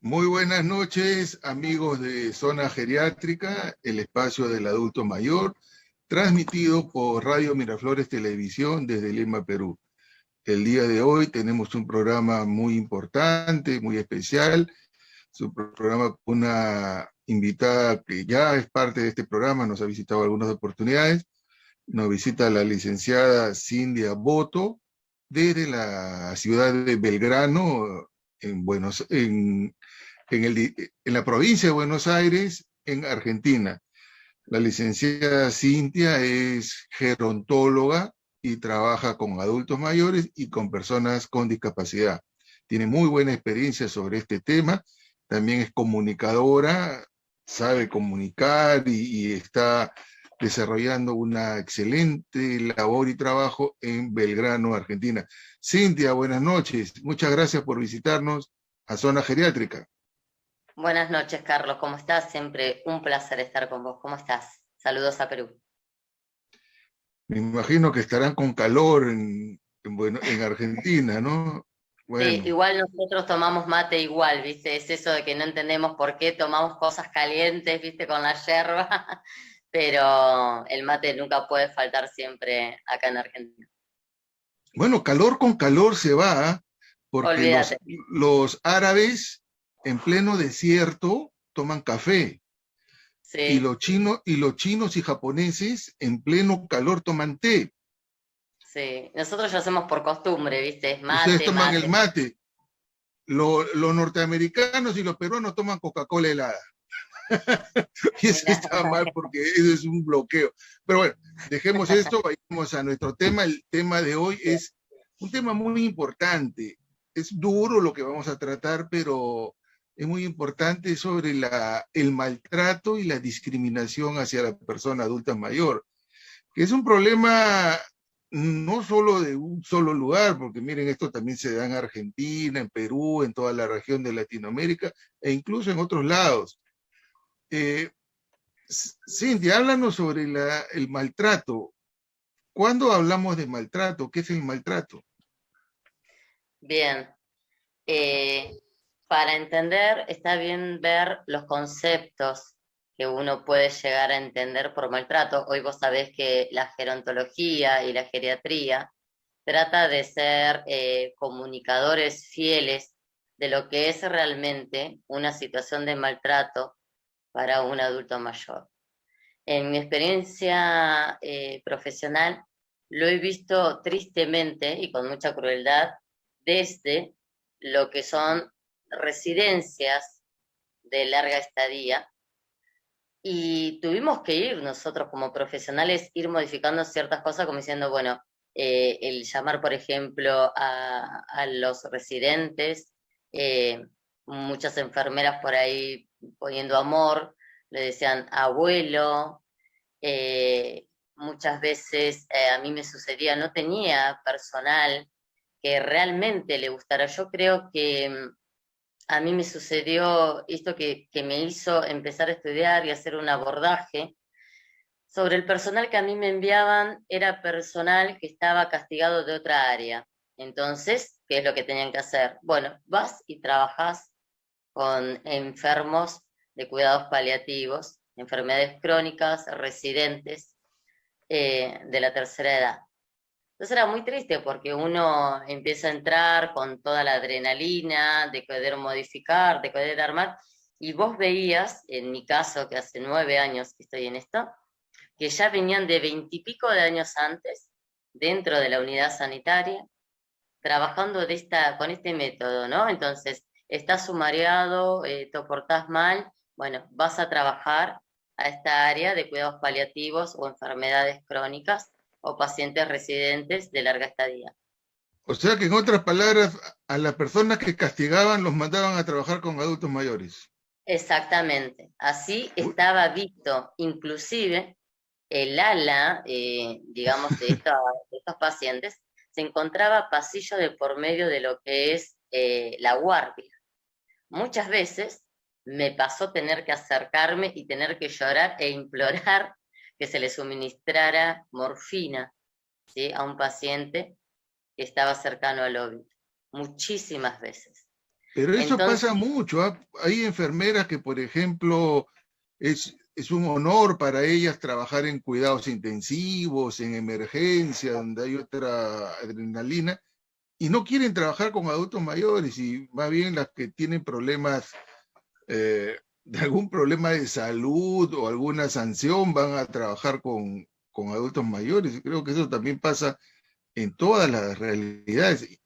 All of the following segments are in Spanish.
Muy buenas noches, amigos de Zona Geriátrica, el espacio del adulto mayor, transmitido por Radio Miraflores Televisión desde Lima, Perú. El día de hoy tenemos un programa muy importante, muy especial. Es un programa con una invitada que ya es parte de este programa, nos ha visitado algunas oportunidades. Nos visita la licenciada Cindia Boto desde la ciudad de Belgrano, en la provincia de Buenos Aires, en Argentina. La licenciada Cintia es gerontóloga y trabaja con adultos mayores y con personas con discapacidad. Tiene muy buena experiencia sobre este tema. También es comunicadora, sabe comunicar y está desarrollando una excelente labor y trabajo en Belgrano, Argentina. Cintia, buenas noches. Muchas gracias por visitarnos a Zona Geriátrica. Buenas noches, Carlos. ¿Cómo estás? Siempre un placer estar con vos. ¿Cómo estás? Saludos a Perú. Me imagino que estarán con calor en Argentina, ¿no? Sí, Bueno, igual nosotros tomamos mate igual, ¿viste? Es eso de que no entendemos por qué tomamos cosas calientes, ¿viste? Con la yerba, pero el mate nunca puede faltar siempre acá en Argentina. bueno, calor con calor se va, porque Olvídate. los árabes en pleno desierto toman café, y Sí, los chinos y japoneses en pleno calor toman té. sí. Nosotros lo hacemos por costumbre, ¿viste? Es Ustedes mate, toman el mate. mate. Los norteamericanos y los peruanos toman Coca-Cola helada. Y eso Mirá. está mal porque eso es un bloqueo. Pero bueno, dejemos esto, vayamos a nuestro tema. El tema de hoy es un tema muy importante. Es duro lo que vamos a tratar, pero es muy importante sobre el maltrato y la discriminación hacia la persona adulta mayor, que es un problema no solo de un solo lugar, porque miren, esto también se da en Argentina, en Perú, en toda la región de Latinoamérica e incluso en otros lados. Eh, Cindy, háblanos sobre el maltrato. ¿Cuándo hablamos de maltrato? ¿Qué es el maltrato? Bien. Eh, para entender, está bien ver los conceptos que uno puede llegar a entender por maltrato. Hoy vos sabés que la gerontología y la geriatría trata de ser comunicadores fieles de lo que es realmente una situación de maltrato para un adulto mayor. En mi experiencia profesional, lo he visto tristemente y con mucha crueldad desde lo que son residencias de larga estadía, y tuvimos que ir nosotros como profesionales, ir modificando ciertas cosas como diciendo, bueno, el llamar, por ejemplo, a los residentes, eh, muchas enfermeras por ahí poniendo amor, le decían abuelo. Muchas veces a mí me sucedía, no tenía personal que realmente le gustara. Yo creo que a mí me sucedió esto que me hizo empezar a estudiar y hacer un abordaje sobre el personal que a mí me enviaban. Era personal que estaba castigado de otra área. Entonces, ¿qué es lo que tenían que hacer? Bueno, vas y trabajás con enfermos de cuidados paliativos, enfermedades crónicas, residentes de la tercera edad. Entonces era muy triste porque uno empieza a entrar con toda la adrenalina de querer modificar, de querer armar, y vos veías, en mi caso, que hace 9 años que estoy en esto, que ya venían de 20 y pico de años antes, dentro de la unidad sanitaria, trabajando con este método, ¿no? Entonces, estás sumariado, te portás mal, bueno, vas a trabajar a esta área de cuidados paliativos o enfermedades crónicas o pacientes residentes de larga estadía. O sea que en otras palabras, a las personas que castigaban los mandaban a trabajar con adultos mayores. Exactamente, así Uy, estaba visto, inclusive el ala, digamos, de estos pacientes, se encontraba pasillo de por medio de lo que es la guardia. Muchas veces me pasó tener que acercarme y tener que llorar e implorar que se le suministrara morfina, ¿sí?, a un paciente que estaba cercano al óbito. Muchísimas veces. Pero eso Entonces, pasa mucho, ¿ah? Hay enfermeras que, por ejemplo, es un honor para ellas trabajar en cuidados intensivos, en emergencia, donde hay otra adrenalina, y no quieren trabajar con adultos mayores, y más bien las que tienen problemas, de algún problema de salud o alguna sanción van a trabajar con adultos mayores. Y creo que eso también pasa en todas las realidades.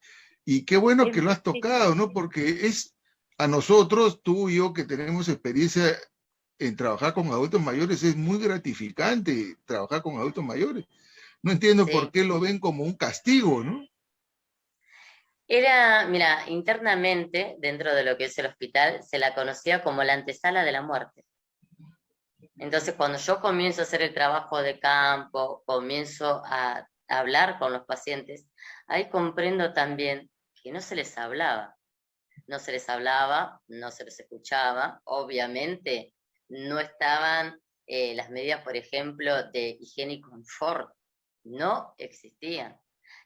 Y qué bueno es que lo has tocado, muchísimo. ¿no? Porque es a nosotros, tú y yo, que tenemos experiencia en trabajar con adultos mayores, es muy gratificante trabajar con adultos mayores. No entiendo por Sí. qué lo ven como un castigo, ¿no? Era, mira, internamente, dentro de lo que es el hospital, se la conocía como la antesala de la muerte. Entonces, cuando yo comienzo a hacer el trabajo de campo, comienzo a hablar con los pacientes, ahí comprendo también que no se les hablaba. No se les hablaba, no se les escuchaba. Obviamente, no estaban las medidas, por ejemplo, de higiene y confort. No existían.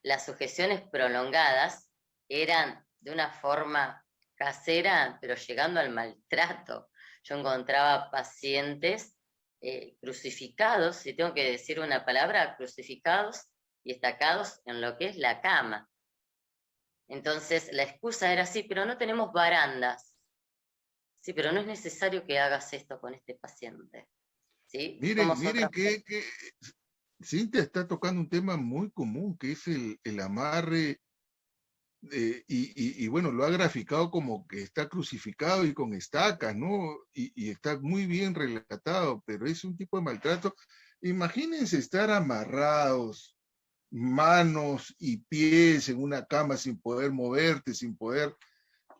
Las sujeciones prolongadas eran de una forma casera, pero llegando al maltrato. Yo encontraba pacientes crucificados, si tengo que decir una palabra, crucificados y estacados en lo que es la cama. Entonces la excusa era, sí, pero no tenemos barandas. Sí, pero no es necesario que hagas esto con este paciente. ¿Sí? Miren, Somos miren otra. que Cintia está tocando un tema muy común, que es el amarre, y bueno, lo ha graficado como que está crucificado y con estacas, ¿no? Y está muy bien relatado, pero es un tipo de maltrato. Imagínense estar amarrados, manos y pies en una cama sin poder moverte, sin poder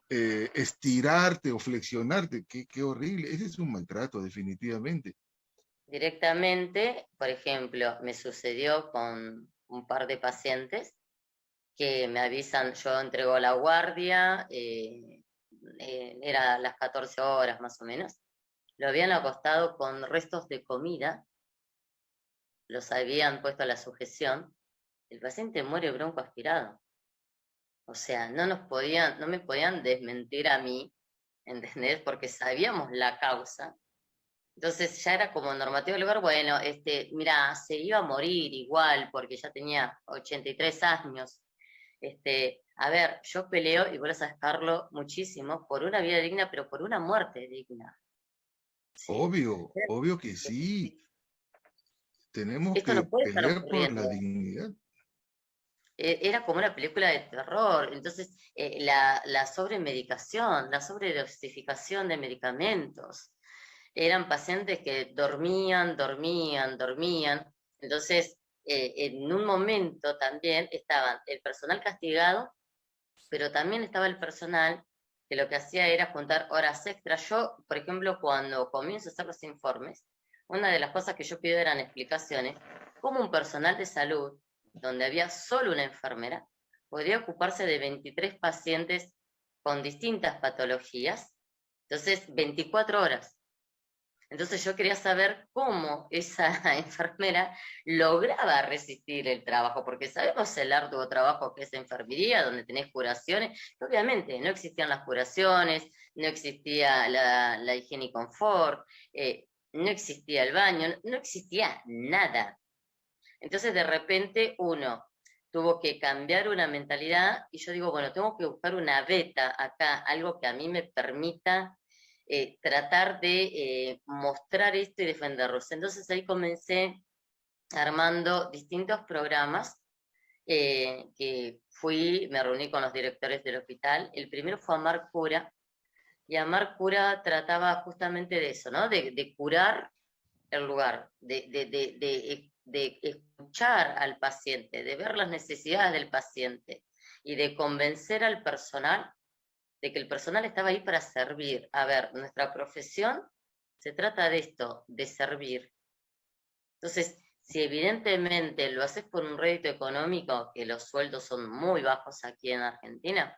estirarte o flexionarte. Qué horrible. Ese es un maltrato, definitivamente. Directamente, por ejemplo, me sucedió con un par de pacientes que me avisan, yo entrego la guardia, era las 14 horas más o menos, lo habían acostado con restos de comida, los habían puesto a la sujeción, el paciente muere broncoaspirado. O sea, no me podían desmentir a mí, ¿entendés? Porque sabíamos la causa. Entonces ya era como normativo del lugar, bueno, mira, se iba a morir igual porque ya tenía 83 años. A ver, yo peleo, y vos lo sabes, Carlos, muchísimo, por una vida digna, pero por una muerte digna. ¿Sí? Obvio, obvio que sí. Tenemos Esto no que puede estar pelear por ocurriendo. la dignidad. Era como una película de terror. Entonces, la sobremedicación, la sobredosificación de medicamentos. Eran pacientes que dormían, dormían, dormían. Entonces, en un momento también estaban el personal castigado, pero también estaba el personal que lo que hacía era juntar horas extras. Yo, por ejemplo, cuando comienzo a hacer los informes, una de las cosas que yo pido eran explicaciones, cómo un personal de salud, donde había solo una enfermera, podría ocuparse de 23 pacientes con distintas patologías. Entonces, 24 horas. Entonces yo quería saber cómo esa enfermera lograba resistir el trabajo, porque sabemos el arduo trabajo que es enfermería, donde tenés curaciones, y obviamente no existían las curaciones, no existía la higiene y confort, no existía el baño, no existía nada. Entonces de repente uno tuvo que cambiar una mentalidad y yo digo, bueno, tengo que buscar una beta acá, algo que a mí me permita tratar de mostrar esto y defenderlos. Entonces ahí comencé armando distintos programas que me reuní con los directores del hospital. El primero fue Amar Cura, y Amar Cura trataba justamente de eso, ¿no? De curar el lugar, de escuchar al paciente, de ver las necesidades del paciente y de convencer al personal de que el personal estaba ahí para servir. A ver, nuestra profesión se trata de esto, de servir. Entonces, si evidentemente lo haces por un rédito económico, que los sueldos son muy bajos aquí en Argentina,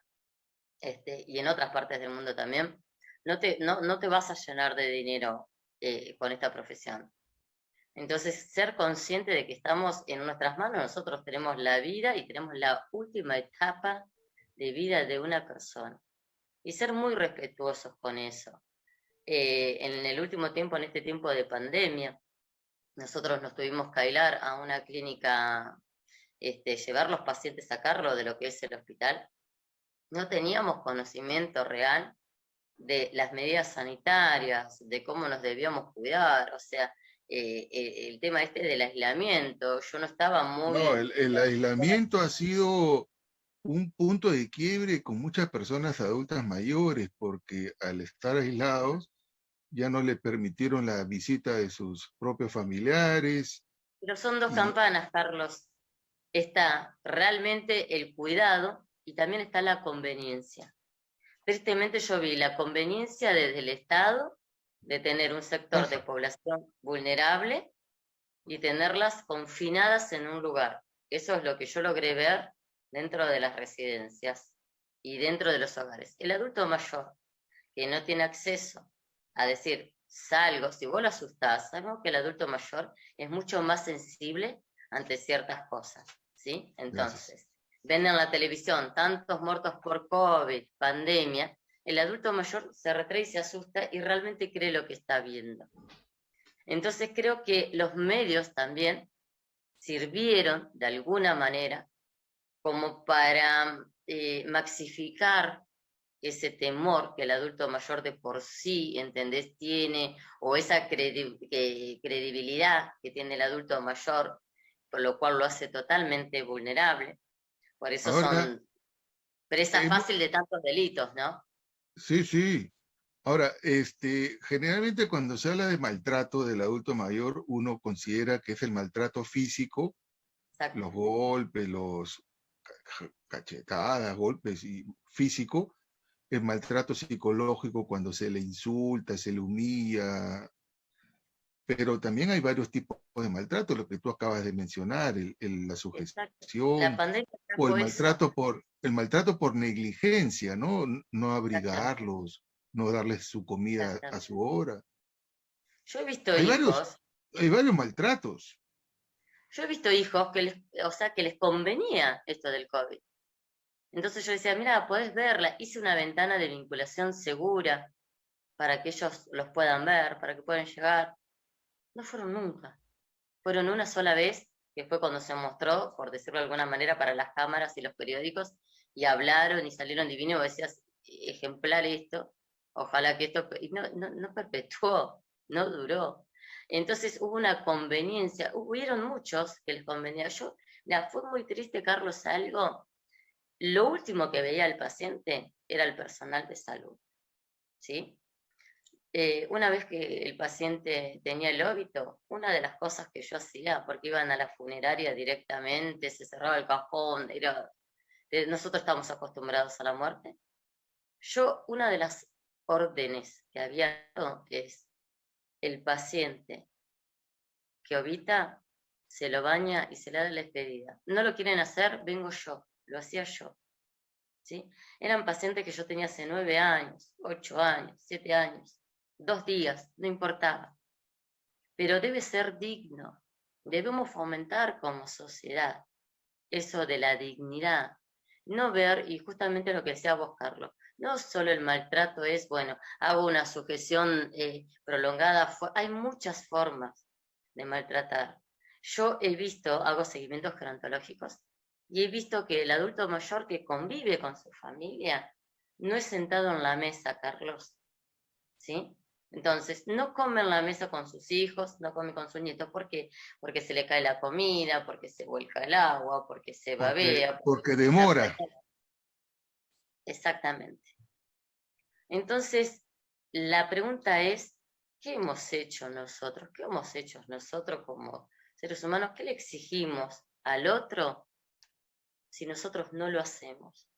y en otras partes del mundo también, no te vas a llenar de dinero con esta profesión. Entonces, ser consciente de que estamos en nuestras manos, nosotros tenemos la vida y tenemos la última etapa de vida de una persona. y ser muy respetuosos con eso. En el último tiempo, en este tiempo de pandemia, nosotros nos tuvimos que aislar a una clínica, llevar los pacientes, sacarlo de lo que es el hospital. No teníamos conocimiento real de las medidas sanitarias, de cómo nos debíamos cuidar, o sea, el tema del aislamiento, yo no estaba No, muy... el aislamiento ha sido un punto de quiebre con muchas personas adultas mayores, porque al estar aislados ya no le permitieron la visita de sus propios familiares Pero son dos y campanas, Carlos. Está realmente el cuidado y también está la conveniencia. Tristemente yo vi la conveniencia desde el Estado de tener un sector de ajá, población vulnerable y tenerlas confinadas en un lugar. Eso es lo que yo logré ver dentro de las residencias y dentro de los hogares. El adulto mayor que no tiene acceso a decir, salgo, si vos lo asustás, sabemos que el adulto mayor es mucho más sensible ante ciertas cosas, ¿sí? gracias. Entonces, ven en la televisión tantos muertos por COVID, pandemia, el adulto mayor se retrae y se asusta y realmente cree lo que está viendo. Entonces creo que los medios también sirvieron de alguna manera como para maxificar ese temor que el adulto mayor de por sí, ¿entendés?, tiene, o esa credibilidad que tiene el adulto mayor, por lo cual lo hace totalmente vulnerable. Por eso Ahora, son presa hemo- fácil de tantos delitos, ¿no? sí, sí. Ahora, generalmente cuando se habla de maltrato del adulto mayor, uno considera que es el maltrato físico, Exacto, los golpes, los cachetadas, golpes y físico, el maltrato psicológico cuando se le insulta, se le humilla, pero también hay varios tipos de maltrato, lo que tú acabas de mencionar, la exacto. La sugestión pandemia o trajo eso. el maltrato por negligencia, ¿no? No Exactamente, abrigarlos, no darles su comida a exactamente. su hora. Yo he visto Hay varios, hijos, hay varios maltratos. yo he visto hijos que les, o sea, que les convenía esto del COVID. Entonces yo decía, mira, podés verla, hice una ventana de vinculación segura para que ellos los puedan ver, para que puedan llegar. No fueron nunca. Fueron una sola vez, que fue cuando se mostró, por decirlo de alguna manera, para las cámaras y los periódicos, y hablaron y salieron divinos, y vos decías, ejemplar esto, ojalá que esto, y no perpetuó, no duró. Entonces hubo una conveniencia, hubieron muchos que les convenía. Yo, mira, fue muy triste, Carlos, algo. Lo último que veía el paciente era el personal de salud, ¿sí? Una vez que el paciente tenía el óbito, una de las cosas que yo hacía, porque iban a la funeraria directamente, se cerraba el cajón, nosotros estamos acostumbrados a la muerte, yo una de las órdenes que había dado es el paciente que obita, se lo baña y se le da la despedida. No lo quieren hacer, vengo yo, lo hacía yo. ¿Sí? Eran pacientes que yo tenía hace 9 años, 8 años, 7 años, 2 días, no importaba. Pero debe ser digno. Debemos fomentar como sociedad eso de la dignidad. No ver, y justamente lo que decía vos, Carlos, no solo el maltrato es, bueno, hago una sujeción prolongada, hay muchas formas de maltratar. Yo he visto, hago seguimientos gerontológicos, y he visto que el adulto mayor que convive con su familia no es sentado en la mesa, Carlos, ¿sí? Entonces, no come en la mesa con sus hijos, no come con sus nietos, ¿por qué? Porque se le cae la comida, porque se vuelca el agua, porque se babea, porque Porque está demora. apretado. Exactamente. Entonces, la pregunta es, ¿qué hemos hecho nosotros? ¿Qué hemos hecho nosotros como seres humanos? ¿Qué le exigimos al otro si nosotros no lo hacemos?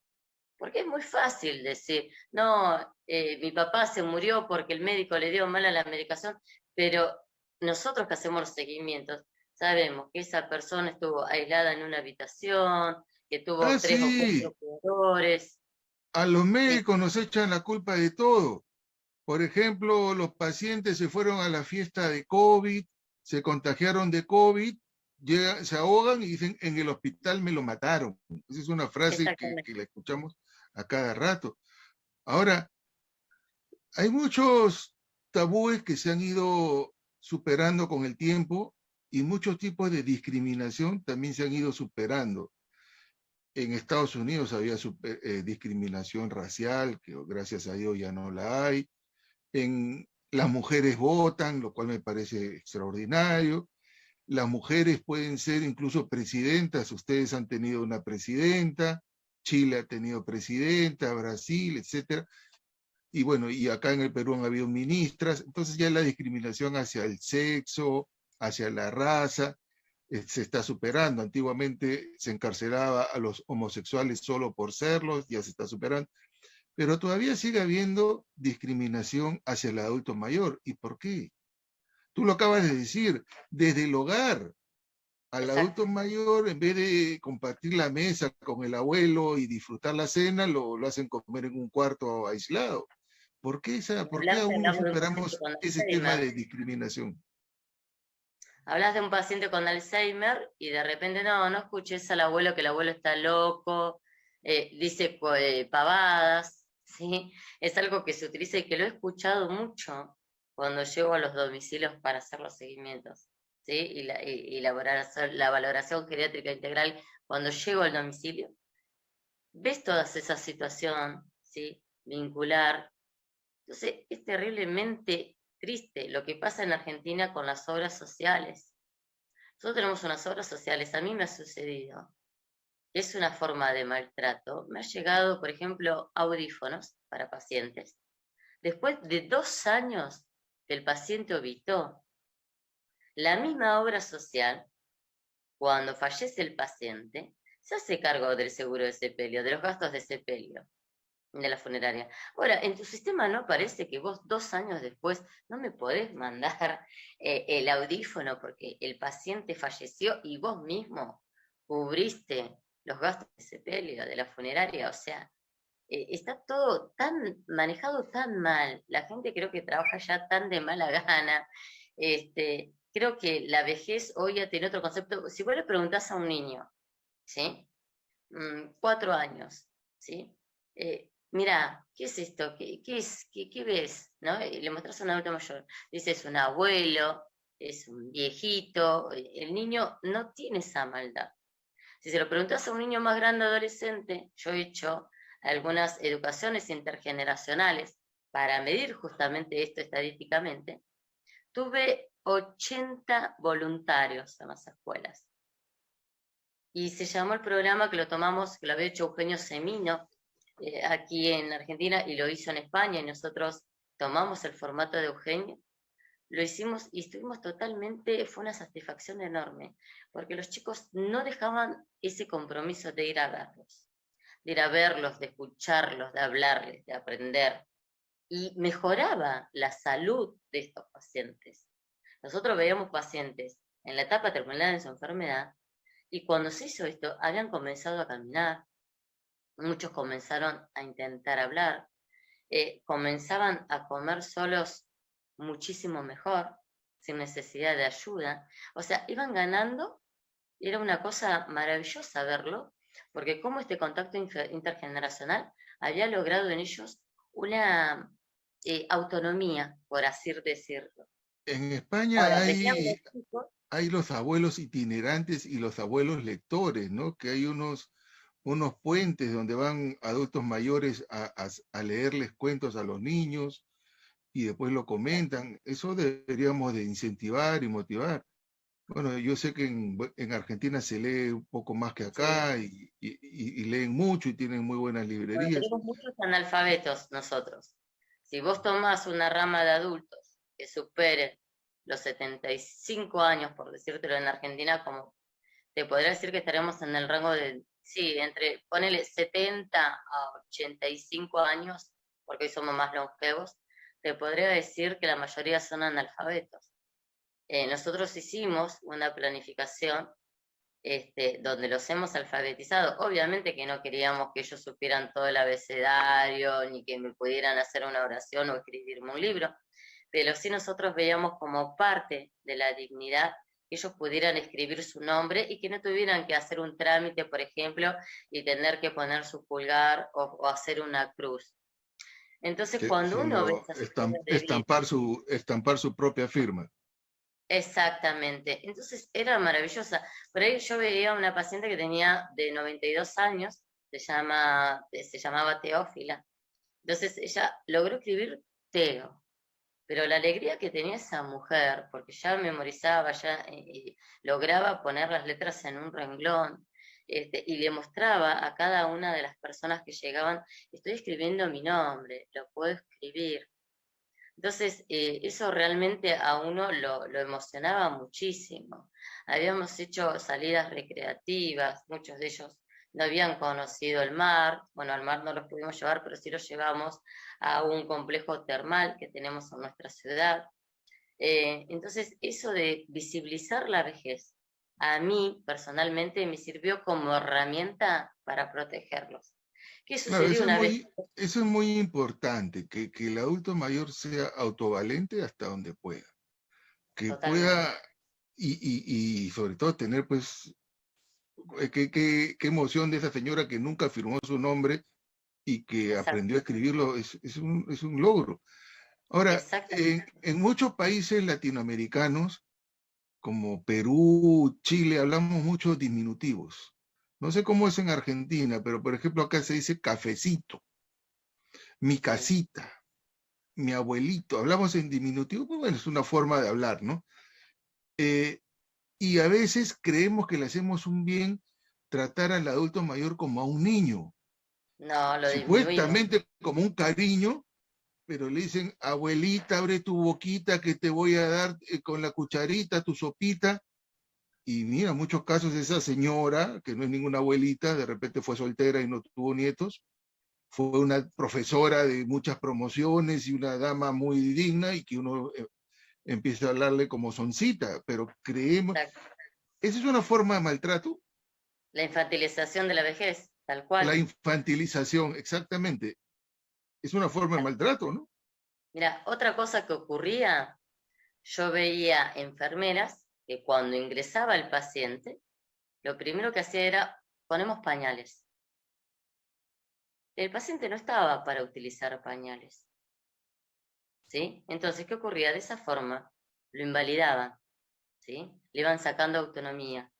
Porque es muy fácil decir, no, mi papá se murió porque el médico le dio mal a la medicación, pero nosotros que hacemos los seguimientos sabemos que esa persona estuvo aislada en una habitación, que Ah, tuvo 3 o 4 sí, cuidadores. a los eh, médicos nos echan la culpa de todo. Por ejemplo, los pacientes se fueron a la fiesta de COVID, se contagiaron de COVID, se ahogan y dicen, en el hospital me lo mataron. Esa es una frase que exactamente. la escuchamos a cada rato. Ahora, hay muchos tabúes que se han ido superando con el tiempo y muchos tipos de discriminación también se han ido superando. En Estados Unidos había discriminación racial, que gracias a Dios ya no la hay. Las mujeres votan, lo cual me parece extraordinario. Las mujeres pueden ser incluso presidentas. Ustedes han tenido una presidenta, Chile ha tenido presidenta, Brasil, etcétera. Y bueno, y acá en el Perú han habido ministras. Entonces ya la discriminación hacia el sexo, hacia la raza, se está superando. Antiguamente se encarcelaba a los homosexuales solo por serlos, ya se está superando. Pero todavía sigue habiendo discriminación hacia el adulto mayor. ¿Y por qué? Tú lo acabas de decir, desde el hogar al Exacto. adulto mayor, en vez de compartir la mesa con el abuelo y disfrutar la cena, lo hacen comer en un cuarto aislado. ¿Por qué aún no Hablamos de un paciente superamos con ese tema Alzheimer. de discriminación? Hablas de un paciente con Alzheimer y de repente no escuches al abuelo que el abuelo está loco, dice pavadas, ¿sí? Es algo que se utiliza y que lo he escuchado mucho cuando llego a los domicilios para hacer los seguimientos, ¿sí? Y la valoración geriátrica integral cuando llego al domicilio. Ves toda esa situación, ¿sí? Vincular. Entonces, es terriblemente triste lo que pasa en Argentina con las obras sociales. Nosotros tenemos unas obras sociales, a mí me ha sucedido, es una forma de maltrato. Me ha llegado, por ejemplo, audífonos para pacientes. Después de 2 años que el paciente obitó, la misma obra social, cuando fallece el paciente, se hace cargo del seguro de sepelio, de los gastos de sepelio, de la funeraria. Ahora, en tu sistema no parece que vos 2 años después no me podés mandar el audífono porque el paciente falleció y vos mismo cubriste los gastos de sepelio, de la funeraria. O sea, está todo tan manejado tan mal. La gente creo que trabaja ya tan de mala gana. Creo que la vejez hoy ya tiene otro concepto. Si vos le preguntás a un niño, ¿sí? 4 años, ¿sí? Mira, ¿qué es esto? ¿Qué es? ¿Qué ves? ¿No? Y le mostrás a un adulto mayor. Dice, es un abuelo, es un viejito. El niño no tiene esa maldad. Si se lo preguntas a un niño más grande, adolescente, yo he hecho algunas educaciones intergeneracionales para medir justamente esto estadísticamente. Tuve 80 voluntarios en las escuelas. Y se llamó el programa que lo tomamos, que lo había hecho Eugenio Semino, aquí en Argentina, y lo hizo en España, y nosotros tomamos el formato de Eugenio, lo hicimos y estuvimos totalmente, fue una satisfacción enorme, porque los chicos no dejaban ese compromiso de ir a verlos, de ir a verlos, de escucharlos, de hablarles, de aprender, y mejoraba la salud de estos pacientes. Nosotros veíamos pacientes en la etapa terminal de su enfermedad, y cuando se hizo esto, habían comenzado a caminar, muchos comenzaron a intentar hablar, comenzaban a comer solos muchísimo mejor, sin necesidad de ayuda. O sea, iban ganando, y era una cosa maravillosa verlo, porque como este contacto intergeneracional había logrado en ellos una autonomía, por así decirlo. En España Ahora, venían los chicos. hay los abuelos itinerantes y los abuelos lectores, ¿no? Que hay unos puentes donde van adultos mayores a leerles cuentos a los niños y después lo comentan. Eso deberíamos de incentivar y motivar. Bueno, yo sé que en Argentina se lee un poco más que Sí. acá y leen mucho y tienen muy buenas Bueno, librerías. tenemos muchos analfabetos nosotros. Si vos tomás una rama de adultos que supere los 75 años, por decírtelo en Argentina, como te podría decir que estaremos en el rango de, sí, entre, ponele 70 a 85 años, porque hoy somos más longevos, te podría decir que la mayoría son analfabetos. Nosotros hicimos una planificación donde los hemos alfabetizado. Obviamente que no queríamos que ellos supieran todo el abecedario, ni que me pudieran hacer una oración o escribirme un libro, pero sí nosotros veíamos como parte de la dignidad que ellos pudieran escribir su nombre y que no tuvieran que hacer un trámite, por ejemplo, y tener que poner su pulgar o hacer una cruz. Entonces, Sí, cuando uno ve sino esas historias de vida, estampar su propia firma. exactamente, entonces era maravillosa. Por ahí yo veía una paciente que tenía de 92 años, se llamaba Teófila. Entonces ella logró escribir Teo, pero la alegría que tenía esa mujer, porque ya memorizaba, ya lograba poner las letras en un renglón, y le mostraba a cada una de las personas que llegaban, estoy escribiendo mi nombre, lo puedo escribir. Entonces, eso realmente a uno lo emocionaba muchísimo. Habíamos hecho salidas recreativas, muchos de ellos no habían conocido el mar, bueno, al mar no los pudimos llevar, pero sí los llevamos a un complejo termal que tenemos en nuestra ciudad. Entonces, eso de visibilizar la vejez, a mí personalmente me sirvió como herramienta para protegerlos. ¿Qué Claro, sucedió una vez? eso es muy importante, que el adulto mayor sea autovalente hasta donde pueda, que Totalmente, pueda, y sobre todo tener, pues, qué emoción de esa señora que nunca firmó su nombre y que exacto, aprendió a escribirlo, es un logro. Ahora, exactamente. en muchos países latinoamericanos, como Perú, Chile, hablamos muchos diminutivos. No sé cómo es en Argentina, pero por ejemplo acá se dice cafecito, mi Sí. casita, mi abuelito. Hablamos en diminutivo, pues bueno, es una forma de hablar, ¿no? Eh, y a veces creemos que le hacemos un bien tratar al adulto mayor como a un niño, No, lo disminuimos. supuestamente como un cariño, pero le dicen, abuelita, abre tu boquita que te voy a dar con la cucharita tu sopita. Y mira, en muchos casos esa señora, que no es ninguna abuelita, de repente fue soltera y no tuvo nietos, fue una profesora de muchas promociones y una dama muy digna y que uno empieza a hablarle como soncita, pero creemos, Exacto. esa es una forma de maltrato, La infantilización de la vejez, tal la cual. infantilización, exactamente, es una forma de Tal- maltrato, ¿no? Mira, otra cosa que ocurría, yo veía enfermeras que cuando ingresaba el paciente, lo primero que hacía era, ponemos pañales. El paciente no estaba para utilizar pañales, ¿sí? Entonces, ¿qué ocurría? De esa forma, lo invalidaban, ¿sí? Le iban sacando autonomía.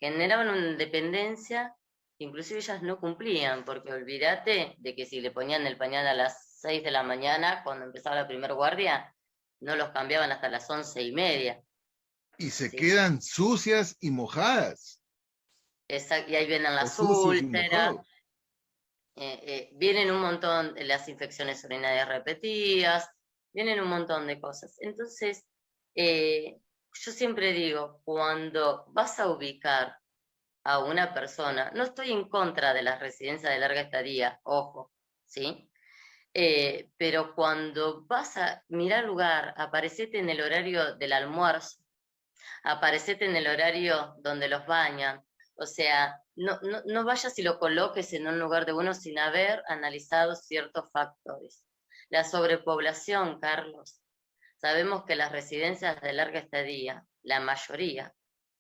Generaban una dependencia que inclusive ellas no cumplían, porque olvídate de que si le ponían el pañal a las 6 de la mañana, cuando empezaba la primera guardia, no los cambiaban hasta las 11:30, Y se ¿sí? quedan sucias y mojadas, Y ahí vienen o las sucios y úlceras, mojados. vienen un montón de las infecciones urinarias repetidas, vienen un montón de cosas. Entonces, yo siempre digo, cuando vas a ubicar a una persona, no estoy en contra de las residencias de larga estadía, ojo, ¿sí? Pero cuando vas a mirar lugar, aparecete en el horario del almuerzo, aparecete en el horario donde los bañan, o sea, no vayas y lo coloques en un lugar de uno sin haber analizado ciertos factores. La sobrepoblación, Carlos. Sabemos que las residencias de larga estadía, la mayoría,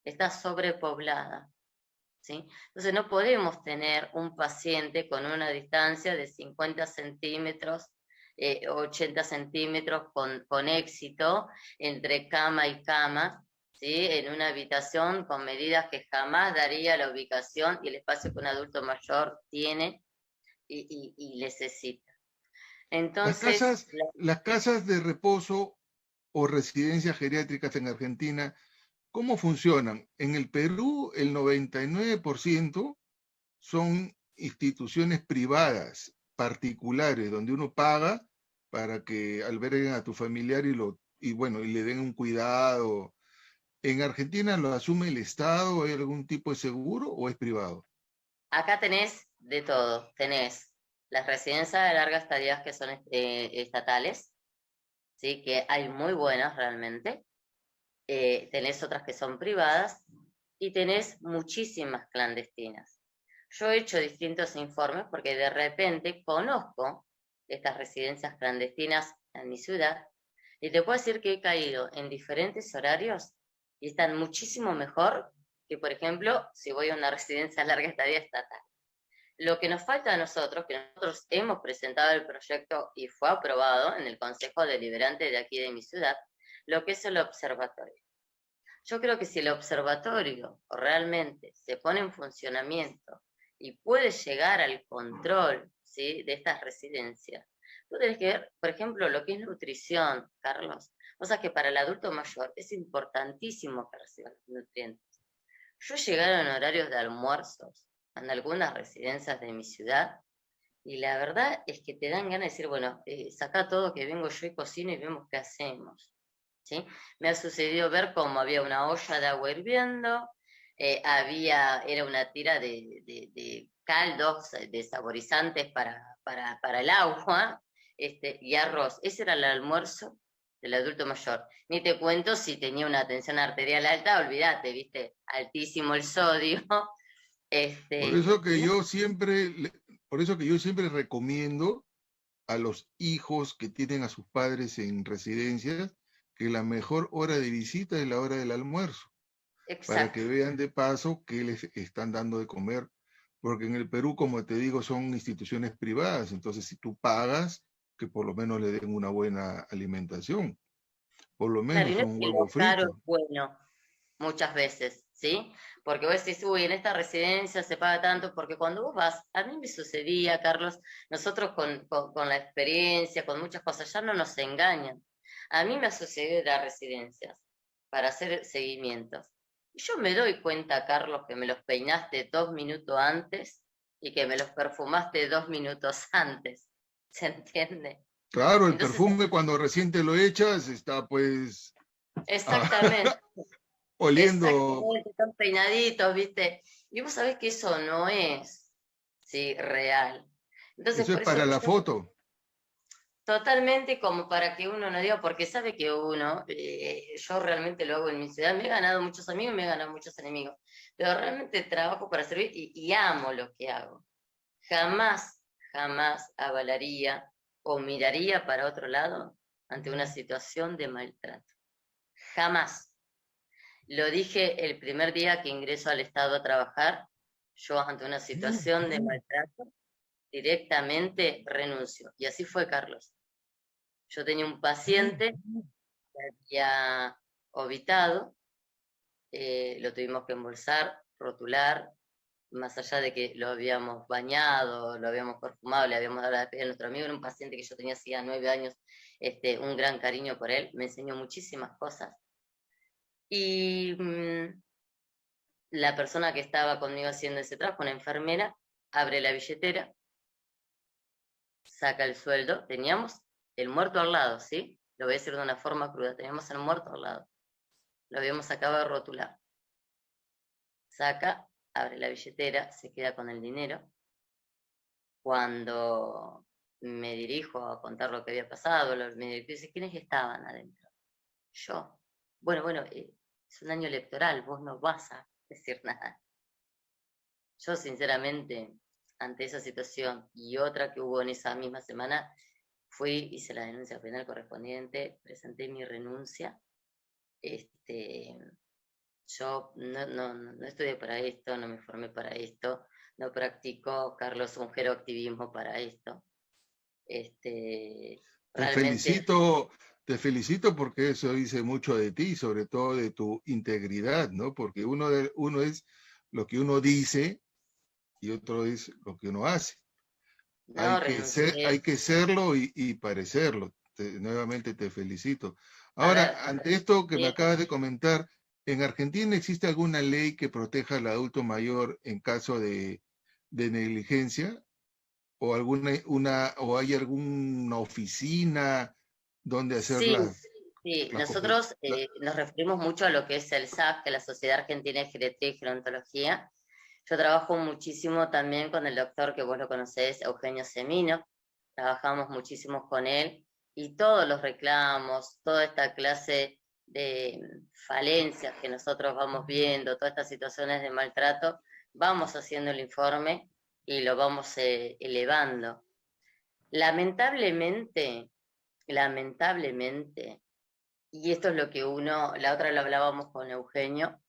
está sobrepoblada. ¿Sí? Entonces no podemos tener un paciente con una distancia de 50 centímetros, 80 centímetros con éxito entre cama y cama, ¿sí? En una habitación con medidas que jamás daría la ubicación y el espacio que un adulto mayor tiene y necesita. Entonces, Las casas de reposo o residencias geriátricas en Argentina, ¿cómo funcionan? En el Perú, el 99% son instituciones privadas, particulares, donde uno paga para que alberguen a tu familiar y bueno, y le den un cuidado. ¿En Argentina lo asume el Estado? ¿Hay algún tipo de seguro o es privado? acá tenés de todo, tenés las residencias de larga estadía que son estatales, ¿sí? Que hay muy buenas realmente. Tenés otras que son privadas y tenés muchísimas clandestinas. Yo he hecho distintos informes porque de repente conozco estas residencias clandestinas en mi ciudad y te puedo decir que he caído en diferentes horarios y están muchísimo mejor que, por ejemplo, si voy a una residencia larga estadía estatal. Lo que nos falta a nosotros, que nosotros hemos presentado el proyecto y fue aprobado en el Consejo Deliberante de aquí de mi ciudad, lo que es el observatorio. Yo creo que si el observatorio realmente se pone en funcionamiento y puede llegar al control, ¿sí?, de estas residencias, tú tenés que ver, por ejemplo, lo que es nutrición, Carlos. O sea que para el adulto mayor es importantísimo que reciba los nutrientes. Yo llegué en horarios de almuerzos en algunas residencias de mi ciudad y la verdad es que te dan ganas de decir, bueno, saca todo que vengo yo y cocino y vemos qué hacemos. ¿Sí? Me ha sucedido ver cómo había una olla de agua hirviendo, era una tira de caldos, de saborizantes para el agua, y arroz. Ese era el almuerzo del adulto mayor. Ni te cuento si tenía una tensión arterial alta, olvídate, viste, altísimo el sodio. Por eso que Y no, yo siempre, por eso que yo siempre recomiendo a los hijos que tienen a sus padres en residencias que la mejor hora de visita es la hora del almuerzo, para que exacto. vean de paso qué les están dando de comer, porque en el Perú, como te digo, son instituciones privadas, entonces si tú pagas, que por lo menos le den una buena alimentación, por lo Claro, y menos no es un que huevo lo caro es frito. bueno, muchas veces, ¿sí? Porque vos decís, uy, en esta residencia se paga tanto, porque cuando vos vas, a mí me sucedía, Carlos, nosotros con la experiencia, con muchas cosas, ya no nos engañan. A mí me ha sucedido ir a residencias para hacer seguimientos. Y yo me doy cuenta, Carlos, que me los peinaste 2 minutos antes y que me los perfumaste 2 minutos antes. ¿Se entiende? Claro, el Entonces, perfume cuando recién te lo echas está pues ah, exactamente. oliendo. Exactamente, están peinaditos, ¿viste? Y vos sabés que eso no es, sí, real. Entonces, Eso es por para eso la yo foto. totalmente como para que uno no diga, porque sabe que uno, yo realmente lo hago en mi ciudad, me he ganado muchos amigos, me he ganado muchos enemigos, pero realmente trabajo para servir y amo lo que hago. Jamás, jamás avalaría o miraría para otro lado ante una situación de maltrato. Jamás. Lo dije el primer día que ingreso al Estado a trabajar, yo ante una situación de maltrato directamente renuncio. Y así fue, Carlos. Yo tenía un paciente que había ovitado, lo tuvimos que embolsar, rotular, más allá de que lo habíamos bañado, lo habíamos perfumado, le habíamos dado la despedida a nuestro amigo, era un paciente que yo tenía hacía 9 años, un gran cariño por él, me enseñó muchísimas cosas. Y la persona que estaba conmigo haciendo ese trabajo, una enfermera, abre la billetera, saca el sueldo, teníamos el muerto al lado, ¿sí? Lo voy a decir de una forma cruda, teníamos el muerto al lado, lo habíamos acabado de rotular. Saca, abre la billetera, se queda con el dinero. Cuando me dirijo a contar lo que había pasado, me dice, ¿quiénes estaban adentro? Yo. Bueno, es un año electoral, vos no vas a decir nada. Yo, sinceramente, ante esa situación y otra que hubo en esa misma semana, fui, hice la denuncia penal correspondiente, presenté mi renuncia. Este, yo no estudié para esto, no me formé para esto, no practico, Carlos, un activismo para esto. Te Realmente, felicito, te felicito porque eso dice mucho de ti, sobre todo de tu integridad, ¿no? Porque uno es lo que uno dice y otro es lo que uno hace. no renuncié. Hay que serlo y parecerlo. Nuevamente te felicito. A ver, Ahora, ante esto que me renuncié. acabas de comentar, ¿en Argentina existe alguna ley que proteja al adulto mayor en caso de negligencia? ¿O o hay alguna oficina donde hacer Sí, sí, las nosotros nos referimos mucho a lo que es el SAG, que es la Sociedad Argentina de Geriatría y Gerontología. Yo trabajo muchísimo también con el doctor, que vos lo conocés, Eugenio Semino, trabajamos muchísimo con él, y todos los reclamos, toda esta clase de falencias que nosotros vamos viendo, todas estas situaciones de maltrato, vamos haciendo el informe y lo vamos elevando. Lamentablemente, lamentablemente, y esto es lo que la otra lo hablábamos con Eugenio,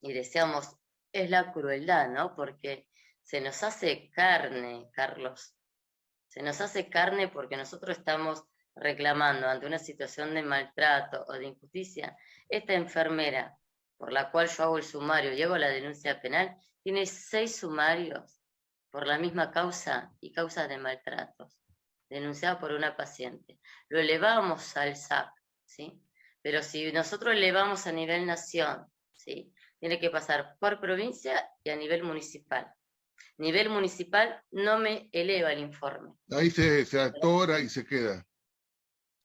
y decíamos, es la crueldad, ¿no? Porque se nos hace carne, Carlos. Se nos hace carne porque nosotros estamos reclamando ante una situación de maltrato o de injusticia. Esta enfermera, por la cual yo hago el sumario y hago la denuncia penal, tiene 6 sumarios por la misma causa y causas de maltratos, denunciada por una paciente. Lo elevamos al SAC, ¿sí? Pero si nosotros elevamos a nivel nación, ¿sí? Tiene que pasar por provincia y a nivel municipal. Nivel municipal no me eleva el informe. Ahí se atora y se queda.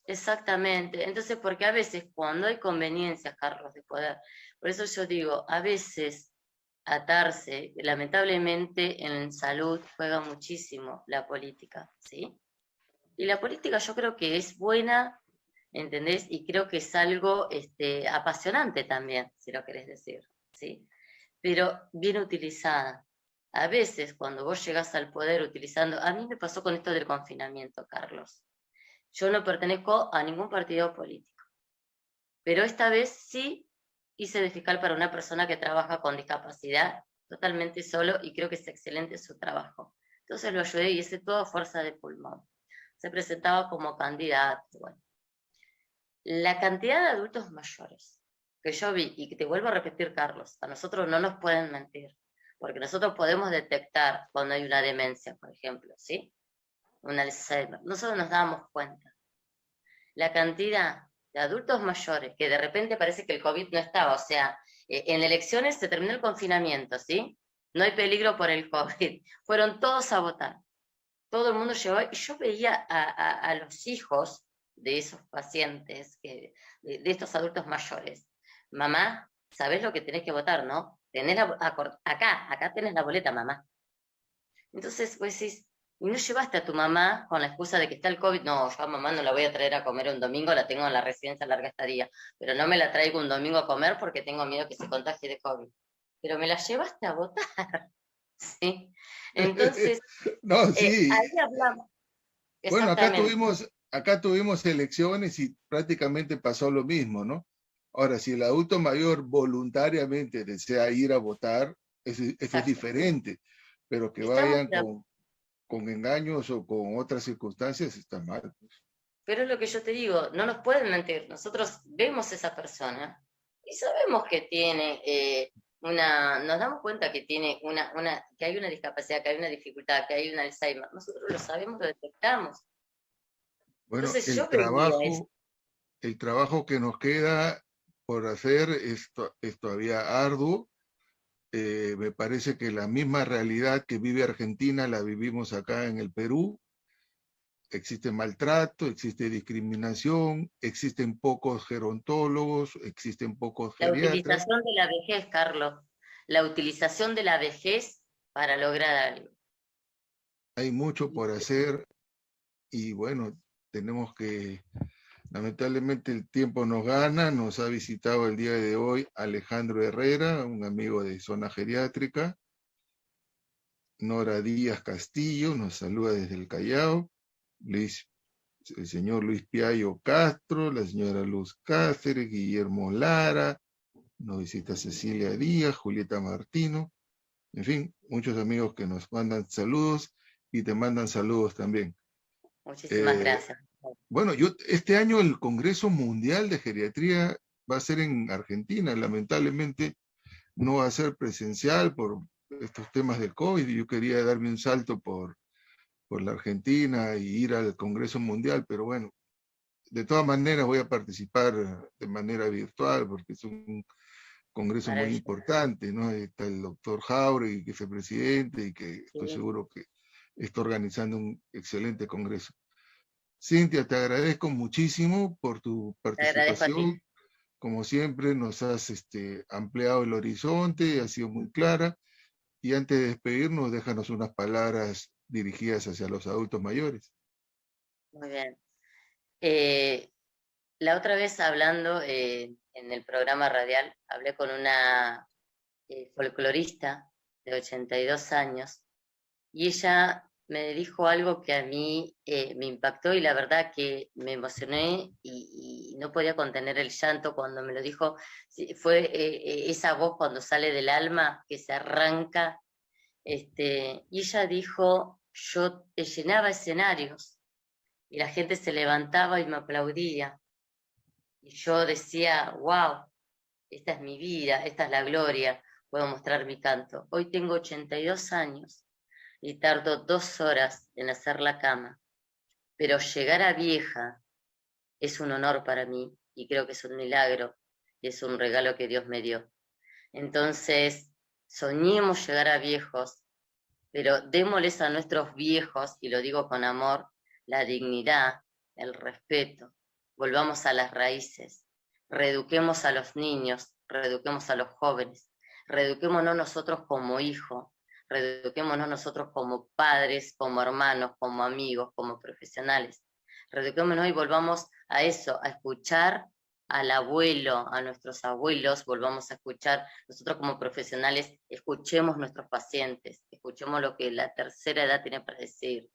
Exactamente. Entonces, porque a veces cuando hay conveniencias, Carlos, de poder, por eso yo digo, a veces atarse, lamentablemente en salud juega muchísimo la política, ¿sí? Y la política yo creo que es buena, ¿entendés? Y creo que es algo apasionante también, si lo querés decir, ¿sí? Pero bien utilizada. A veces cuando vos llegás al poder utilizando, a mí me pasó con esto del confinamiento, Carlos. Yo no pertenezco a ningún partido político, pero esta vez sí hice de fiscal para una persona que trabaja con discapacidad totalmente solo y creo que es excelente su trabajo. Entonces lo ayudé y hice todo fuerza de pulmón. Se presentaba como candidato. Bueno, la cantidad de adultos mayores que yo vi, y que te vuelvo a repetir, Carlos, a nosotros no nos pueden mentir, porque nosotros podemos detectar cuando hay una demencia, por ejemplo, ¿sí? Un Alzheimer. Nosotros nos damos cuenta. La cantidad de adultos mayores que de repente parece que el COVID no estaba, o sea, en elecciones se terminó el confinamiento, ¿sí? No hay peligro por el COVID. Fueron todos a votar. Todo el mundo llegó, y yo veía a los hijos de esos pacientes, de estos adultos mayores. Mamá, ¿sabés lo que tenés que votar, no? Tenés acá tenés la boleta, mamá. Entonces, pues decís, ¿y no llevaste a tu mamá con la excusa de que está el COVID? No, yo a mamá no la voy a traer a comer un domingo, la tengo en la residencia larga estadía, pero no me la traigo un domingo a comer porque tengo miedo que se contagie de COVID. Pero me la llevaste a votar, ¿sí? Entonces, No, sí. ahí hablamos, Bueno, exactamente. acá tuvimos elecciones y prácticamente pasó lo mismo, ¿no? Ahora, si el adulto mayor voluntariamente desea ir a votar, eso es Exacto. diferente, pero que Estamos vayan de acuerdo. con engaños o con otras circunstancias está mal. Pero es lo que yo te digo, no nos pueden mentir. Nosotros vemos a esa persona y sabemos que tiene nos damos cuenta que tiene que hay una discapacidad, que hay una dificultad, que hay un Alzheimer. Nosotros lo sabemos, lo detectamos. Bueno, Entonces yo veía eso. el trabajo que nos queda por hacer es todavía arduo. Me parece que la misma realidad que vive Argentina la vivimos acá en el Perú. Existe maltrato, existe discriminación, existen pocos gerontólogos, existen pocos La geriatras. utilización de la vejez, Carlos, la utilización de la vejez para lograr algo. Hay mucho por hacer y bueno, tenemos que, lamentablemente el tiempo nos gana. Nos ha visitado el día de hoy Alejandro Herrera, un amigo de zona geriátrica. Nora Díaz Castillo nos saluda desde el Callao. Luis, el señor Luis Piayo Castro, la señora Luz Cáceres, Guillermo Lara, nos visita Cecilia Díaz, Julieta Martino, en fin, muchos amigos que nos mandan saludos y te mandan saludos también. Muchísimas Eh, gracias. bueno, este año el Congreso Mundial de Geriatría va a ser en Argentina, lamentablemente no va a ser presencial por estos temas del COVID. Yo quería darme un salto por la Argentina y ir al Congreso Mundial, pero bueno, de todas maneras voy a participar de manera virtual porque es un congreso muy Maravilloso. importante, ¿no? Está el doctor Jauregui, que es el presidente y que estoy Sí, seguro que está organizando un excelente congreso. Cintia, te agradezco muchísimo por tu te agradezco a ti. participación. Como siempre, nos has ampliado el horizonte, ha sido muy clara. Y antes de despedirnos, déjanos unas palabras dirigidas hacia los adultos mayores. Muy bien. Eh, la otra vez hablando en el programa radial, hablé con una folclorista de 82 años y ella me dijo algo que a mí me impactó y la verdad que me emocioné y no podía contener el llanto cuando me lo dijo. Sí, fue esa voz cuando sale del alma que se arranca Y ella dijo, yo llenaba escenarios y la gente se levantaba y me aplaudía. Y yo decía, wow, esta es mi vida, esta es la gloria, puedo mostrar mi canto. Hoy tengo 82 años y tardo 2 horas en hacer la cama, pero llegar a vieja es un honor para mí y creo que es un milagro y es un regalo que Dios me dio. Entonces, soñemos llegar a viejos, pero démosles a nuestros viejos, y lo digo con amor, la dignidad, el respeto. Volvamos a las raíces, reeduquemos a los niños, reeduquemos a los jóvenes, reeduquémonos nosotros como hijos, reeduquémonos nosotros como padres, como hermanos, como amigos, como profesionales. Reeduquémonos y volvamos a eso, a escuchar al abuelo, a nuestros abuelos, volvamos a escuchar, nosotros como profesionales, escuchemos nuestros pacientes, escuchemos lo que la tercera edad tiene para decir.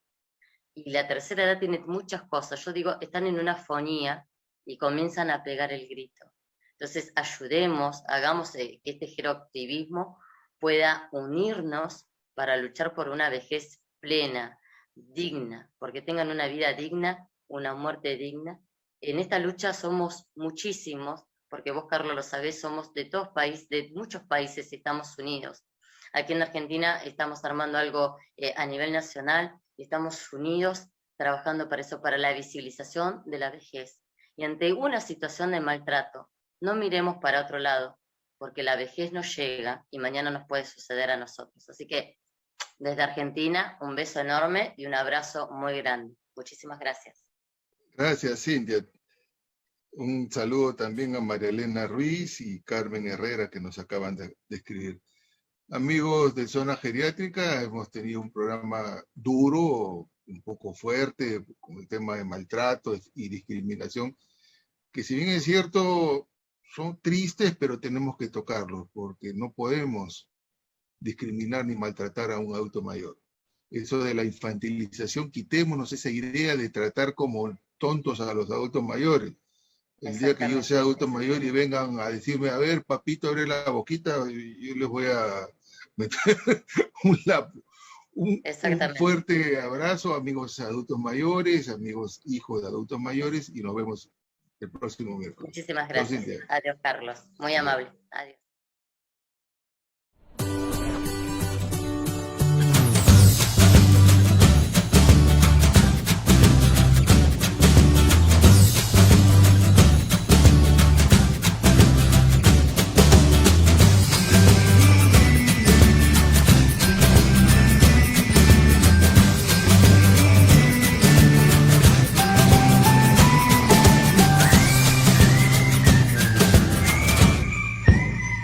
Y la tercera edad tiene muchas cosas, yo digo, están en una fonía y comienzan a pegar el grito. Entonces, ayudemos, hagamos que este geroactivismo pueda unirnos para luchar por una vejez plena, digna, porque tengan una vida digna, una muerte digna. En esta lucha somos muchísimos, porque vos, Carlos, lo sabés, somos de todos países, de muchos países, estamos unidos. Aquí en Argentina estamos armando algo a nivel nacional y estamos unidos trabajando para eso, para la visibilización de la vejez. Y ante una situación de maltrato, no miremos para otro lado, porque la vejez nos llega y mañana nos puede suceder a nosotros. Así que desde Argentina, un beso enorme y un abrazo muy grande. Muchísimas gracias. Gracias, Cintia. Un saludo también a María Elena Ruiz y Carmen Herrera, que nos acaban de escribir. Amigos de Zona Geriátrica, hemos tenido un programa duro, un poco fuerte, con el tema de maltrato y discriminación, que si bien es cierto, son tristes, pero tenemos que tocarlos, porque no podemos discriminar ni maltratar a un adulto mayor. Eso de la infantilización, quitémonos esa idea de tratar como tontos a los adultos mayores. El día que yo sea adulto mayor y vengan a decirme, a ver, papito, abre la boquita, yo les voy a meter un fuerte abrazo, amigos adultos mayores, amigos hijos de adultos mayores, y nos vemos el próximo miércoles. Muchísimas gracias. Adiós, Carlos. Muy amable. Adiós.